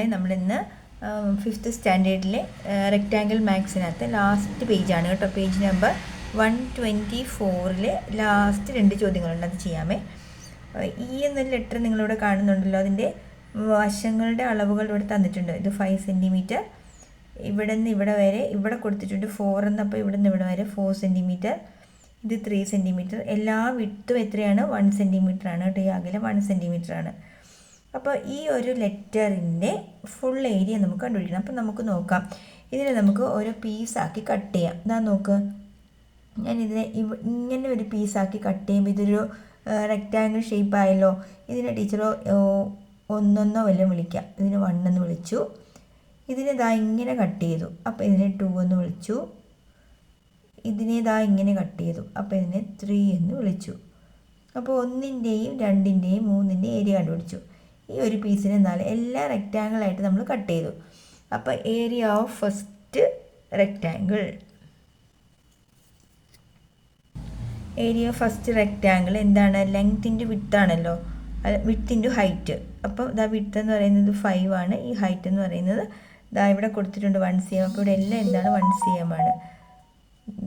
നമ്മളിന്ന് 5th സ്റ്റാൻഡേർഡിലെ rectangle മാത്സിനകത്ത് last പേജാണ് കേട്ടോ. Page number 124 last 2 ചോദ്യങ്ങളുണ്ട്. അത് ചെയ്യാമേ. ഈ എന്നൊരു ലെറ്റർ നിങ്ങളിവിടെ കാണുന്നുണ്ടല്ലോ. അതിൻ്റെ വശങ്ങളുടെ അളവുകൾ ഇവിടെ തന്നിട്ടുണ്ട്. ഇത് 5 സെൻറ്റിമീറ്റർ. ഇവിടെ നിന്ന് ഇവിടെ വരെ ഇവിടെ കൊടുത്തിട്ടുണ്ട് 4 എന്നപ്പോൾ ഇവിടെ നിന്ന് ഇവിടെ വരെ 4 സെൻറ്റിമീറ്റർ. ഇത് 3 സെൻറ്റിമീറ്റർ. എല്ലാ വിട്ടും എത്രയാണ്? 1 സെൻറ്റിമീറ്റർ ആണ് കേട്ടോ. ഈ അകലം 1 സെൻറ്റിമീറ്റർ ആണ്. അപ്പോൾ ഈ ഒരു ലെറ്ററിൻ്റെ ഫുൾ ഏരിയ നമുക്ക് കണ്ടുപിടിക്കണം. അപ്പോൾ നമുക്ക് നോക്കാം. ഇതിനെ നമുക്ക് ഓരോ പീസാക്കി കട്ട് ചെയ്യാം. ഇതാ നോക്ക്, ഞാനിതിനെ ഇങ്ങനെ ഒരു പീസാക്കി കട്ട് ചെയ്യുമ്പോൾ ഇതൊരു റെക്റ്റാങ്കിൾ ഷേപ്പ് ആയല്ലോ. ഇതിനെ ടീച്ചറോ ഒന്നൊന്നോ വല്ലതും വിളിക്കാം. ഇതിന് 1 എന്ന് വിളിച്ചു. ഇതിനെ ഇതാ ഇങ്ങനെ കട്ട് ചെയ്തു, അപ്പോൾ ഇതിനെ 2 എന്ന് വിളിച്ചു. ഇതിനെ ഇതാ ഇങ്ങനെ കട്ട് ചെയ്തു, അപ്പോൾ ഇതിനെ 3 എന്ന് വിളിച്ചു. അപ്പോൾ 1ൻ്റെയും 2ൻ്റെയും 3ൻ്റെയും ഏരിയ കണ്ടുപിടിച്ചു. ഈ ഒരു പീസിന് എന്നാൽ എല്ലാ റെക്റ്റാങ്കിളായിട്ട് നമ്മൾ കട്ട് ചെയ്തു. അപ്പോൾ area of first rectangle, area of first rectangle എന്താണ്? ലെങ്ത് ഇൻറ്റു വിഡ്ത്ത് ആണല്ലോ, വിഡ്ത്ത് ഇൻറ്റു ഹൈറ്റ്. അപ്പം ഇതാ വിഡ്ത്ത് എന്ന് പറയുന്നത് 5 ആണ്. ഈ ഹൈറ്റ് എന്ന് പറയുന്നത് ഇതാ ഇവിടെ കൊടുത്തിട്ടുണ്ട് 1 cm. അപ്പോൾ ഇവിടെ എല്ലാം എന്താണ്? 1 cm ആണ്.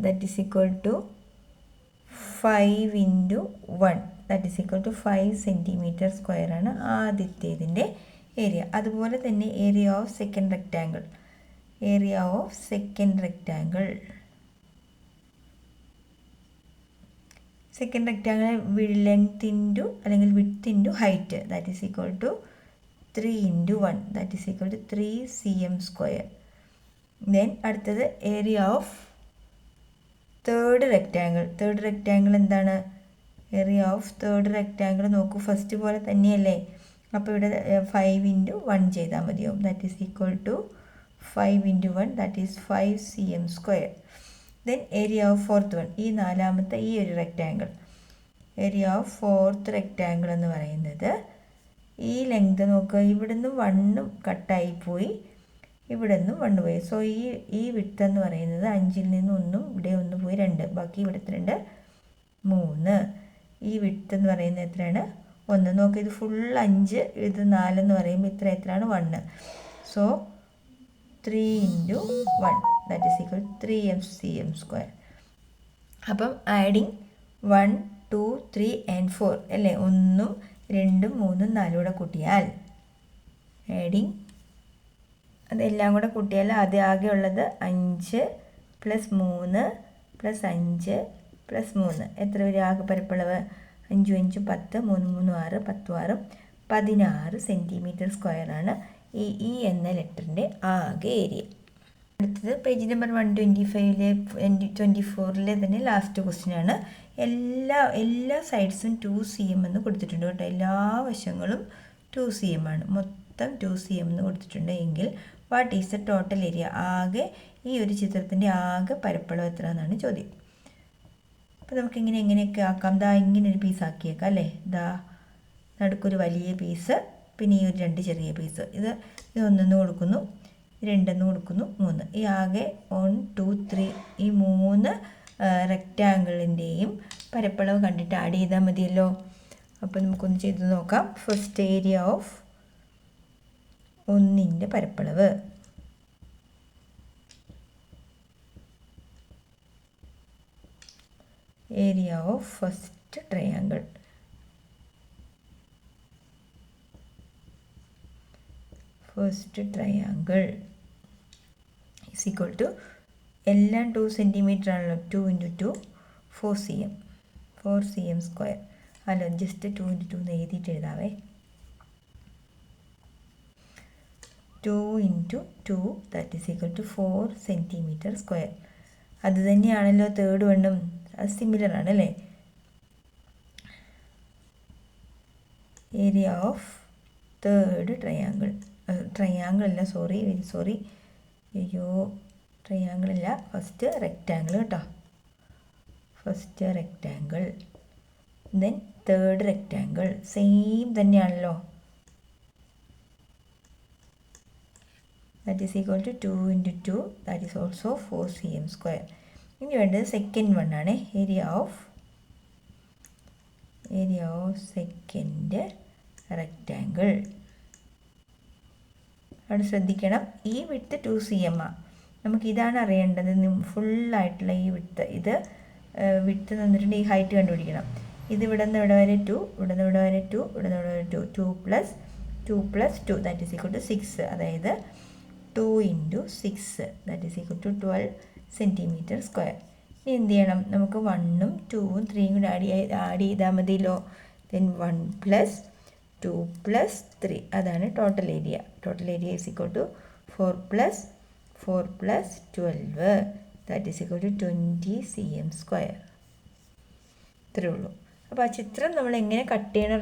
That is equal to 5 into 1, that is equal to 5 centimetre square ആണ് ആദ്യത്തേതിൻ്റെ ഏരിയ. അതുപോലെ തന്നെ area of second rectangle, area of second rectangle, second rectangle length into അല്ലെങ്കിൽ width into height, that is equal to 3 into 1, that is equal to 3 cm square. Then അടുത്തത് area of third rectangle. Third rectangle എന്താണ്? Area of third rectangle നോക്കൂ, first പോലെ തന്നെയല്ലേ. അപ്പോൾ ഇവിടെ 5 into 1 ചെയ്താൽ മതിയാവും. That is equal to 5 into 1, that is 5 cm square. Then area of fourth one, ഈ നാലാമത്തെ ഈ ഒരു rectangle, area of fourth rectangle എന്ന് പറയുന്നത് ഈ ലെങ്ത് നോക്കുക. ഇവിടുന്ന് 1 കട്ടായിപ്പോയി, ഇവിടെ നിന്നും 1 പോയി. സോ ഈ വിഡ്ത്ത് എന്ന് പറയുന്നത് 5ൽ നിന്ന് 1 ഇവിടെ 1 പോയി 2, ബാക്കി ഇവിടെ 3, ഈ വിഡ്ത്ത് എന്ന് പറയുന്നത് എത്രയാണ്? 1. നോക്കി, ഇത് ഫുൾ 5, ഇത് 4 എന്ന് പറയുമ്പോൾ എത്രയാണ്? 1. So 3 into 1, that is equal 3 cm square. അപ്പം ആഡിങ് 1, 2, 3 and 4 അല്ലേ? 1, 2, 3, 4 കൂടെ കൂട്ടിയാൽ ആഡിങ് അതെല്ലാം കൂടെ കൂട്ടിയാൽ ആകെ ഉള്ളത് 5 + 3 + 5 + 3 എത്ര വരും? ആകെ പരപ്പളവ് 5 × 5 = 10, 3 × 3 = 6, 10 16 സെൻറ്റിമീറ്റർ സ്ക്വയറാണ് ഈ എന്ന ലെറ്ററിൻ്റെ ആകെ ഏരിയ. അടുത്തത് പേജ് നമ്പർ 124 തന്നെ ലാസ്റ്റ് ക്വസ്റ്റ്യൻ ആണ്. എല്ലാ സൈഡ്സും 2 cm എന്ന് കൊടുത്തിട്ടുണ്ട് കേട്ടോ. എല്ലാ വശങ്ങളും 2 cm ആണ്. മൊത്തം 2 cm എന്ന് കൊടുത്തിട്ടുണ്ട് എങ്കിൽ what is the total area? ആകെ ഈ ഒരു ചിത്രത്തിൻ്റെ ആകെ പരപ്പളവ് എത്ര എന്നാണ് ചോദ്യം. അപ്പോൾ നമുക്കിങ്ങനെ എങ്ങനെയൊക്കെ ആക്കാം? ദാ ഇങ്ങനെ ഒരു പീസ് ആക്കിയേക്കാം അല്ലേ. ദാ നടുക്കൊരു വലിയ പീസ്, പിന്നെ ഈ ഒരു 2 ചെറിയ പീസ്. ഇത് 1 കൊടുക്കുന്നു, 2 കൊടുക്കുന്നു, 3. ഈ ആകെ 1, 2, 3 ഈ 3 റെക്റ്റാങ്കിളിൻ്റെയും പരപ്പളവ് കണ്ടിട്ട് ആഡ് ചെയ്താൽ മതിയല്ലോ. അപ്പോൾ നമുക്കൊന്ന് ചെയ്ത് നോക്കാം. ഫസ്റ്റ് ഏരിയ ഓഫ് 1ൻ്റെ പരപ്പളവ്, area of first triangle, first triangle is equal to എല്ലാം 2 സെൻറ്റിമീറ്റർ ആണല്ലോ. 2 × 2 4 cm, 4 cm സ്ക്വയർ. അല്ല, ജസ്റ്റ് 2 × 2 എന്ന് എഴുതിയിട്ട് എഴുതാവേ. 2 × 2, that is equal to 4 centimetre square. അത് തന്നെയാണല്ലോ തേർഡ് വണ്ണും, അത് സിമിലർ ആണല്ലേ. Area of third triangle, triangle അല്ല, സോറി, അയ്യോ, ട്രയാങ്കിൾ അല്ല, ഫസ്റ്റ് റെക്റ്റാങ്കിൾ കേട്ടോ. First rectangle, then third rectangle, same തന്നെയാണല്ലോ. That is equal to 2 × 2, that is also 4 cm square. ഇനി വേണ്ടത് സെക്കൻഡ് വൺ ആണ്. Area of second rectangle. അവിടെ ശ്രദ്ധിക്കണം. ഈ വിഡ്ത്ത് 2cm ആണ്. നമുക്കിതാണ് അറിയേണ്ടത്, ഫുള്ളായിട്ടുള്ള ഈ വിഡ്ത്ത്. ഇത് വിഡ്ത്ത് തന്നിട്ടുണ്ട്, ഈ ഹൈറ്റ് കണ്ടുപിടിക്കണം. ഇത് ഇവിടെ നിന്ന് ഇവിടെ വരെ 2, ഇവിടെ നിന്ന് ഇവിടെ വരെ 2, ഇവിടെ നിന്ന് ഇവിടെ വരെ 2. 2 + 2 ദാറ്റ് ഈസ് ഈക്വൽ ടു 6. അതായത് 2 × 6 that is equal to 12 cm². ഇനി എന്ത് ചെയ്യണം? നമുക്ക് 1ഉം 2ഉം 3ഉം കൂടെ ആഡ് ചെയ്താൽ മതിയല്ലോ. ദെൻ 1 + 2 + 3 അതാണ് total area. Total area is equal to 4 + 4 + 12 that is equal to 20 cm². ഇത്രയേ ഉള്ളൂ. അപ്പോൾ ആ ചിത്രം നമ്മൾ എങ്ങനെ കട്ട് ചെയ്യണം,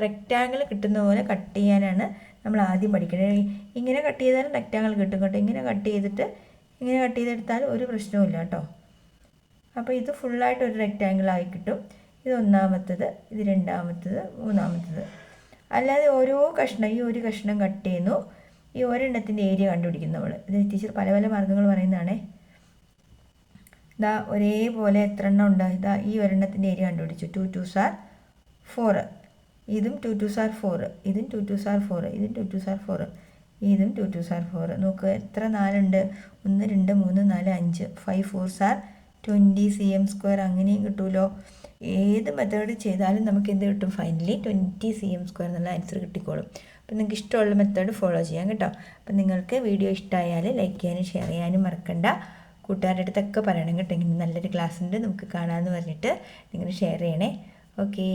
റെക്റ്റാങ്കിൾ കിട്ടുന്ന പോലെ കട്ട് ചെയ്യാനാണ് നമ്മൾ ആദ്യം പഠിക്കുന്നത്. ഇങ്ങനെ കട്ട് ചെയ്താലും റെക്റ്റാങ്കിൾ കിട്ടും കേട്ടോ. ഇങ്ങനെ കട്ട് ചെയ്തെടുത്താൽ ഒരു പ്രശ്നവുമില്ല കേട്ടോ. അപ്പോൾ ഇത് ഫുള്ളായിട്ട് ഒരു റെക്റ്റാങ്കിൾ ആയി കിട്ടും. ഇത് ഒന്നാമത്തത്, ഇത് രണ്ടാമത്തത്, മൂന്നാമത്തത്. അല്ലാതെ ഓരോ കഷ്ണം, ഈ ഒരു കഷ്ണം കട്ട് ചെയ്യുന്നു, ഈ ഒരെണ്ണത്തിൻ്റെ ഏരിയ കണ്ടുപിടിക്കുന്നു നമ്മൾ. ഇത് ടീച്ചർ പല പല മാർഗ്ഗങ്ങൾ പറയുന്നതാണേ. ഇതാ ഒരേപോലെ എത്ര എണ്ണം ഉണ്ട്? ഇതാ ഈ ഒരെണ്ണത്തിൻ്റെ ഏരിയ കണ്ടുപിടിച്ചു. 2 2s are 4, ഇതും 2 2s are 4, ഇതും 2 2s are 4, ഇതും 2 2s are 4, ഇതും 2 2s are 4. നോക്ക് എത്ര 4 ഉണ്ട്? 1 2 3 4 5. 5 4s are 20 cm². അങ്ങനെയും കിട്ടുമല്ലോ. ഏത് മെത്തേഡ് ചെയ്താലും നമുക്ക് എന്ത് കിട്ടും? ഫൈനലി 20 cm² എന്നുള്ള ആൻസർ കിട്ടിക്കോളും. അപ്പം നിങ്ങൾക്ക് ഇഷ്ടമുള്ള മെത്തേഡ് ഫോളോ ചെയ്യാം കേട്ടോ. അപ്പം നിങ്ങൾക്ക് വീഡിയോ ഇഷ്ടമായാൽ ലൈക്ക് ചെയ്യാനും ഷെയർ ചെയ്യാനും മറക്കണ്ട. കൂട്ടുകാരുടെ അടുത്തൊക്കെ പറയണം കേട്ടോ, ഇങ്ങനെ നല്ലൊരു ക്ലാസ് ഉണ്ട് നമുക്ക് കാണാമെന്ന് പറഞ്ഞിട്ട് നിങ്ങൾ ഷെയർ ചെയ്യണേ. ഓക്കേ.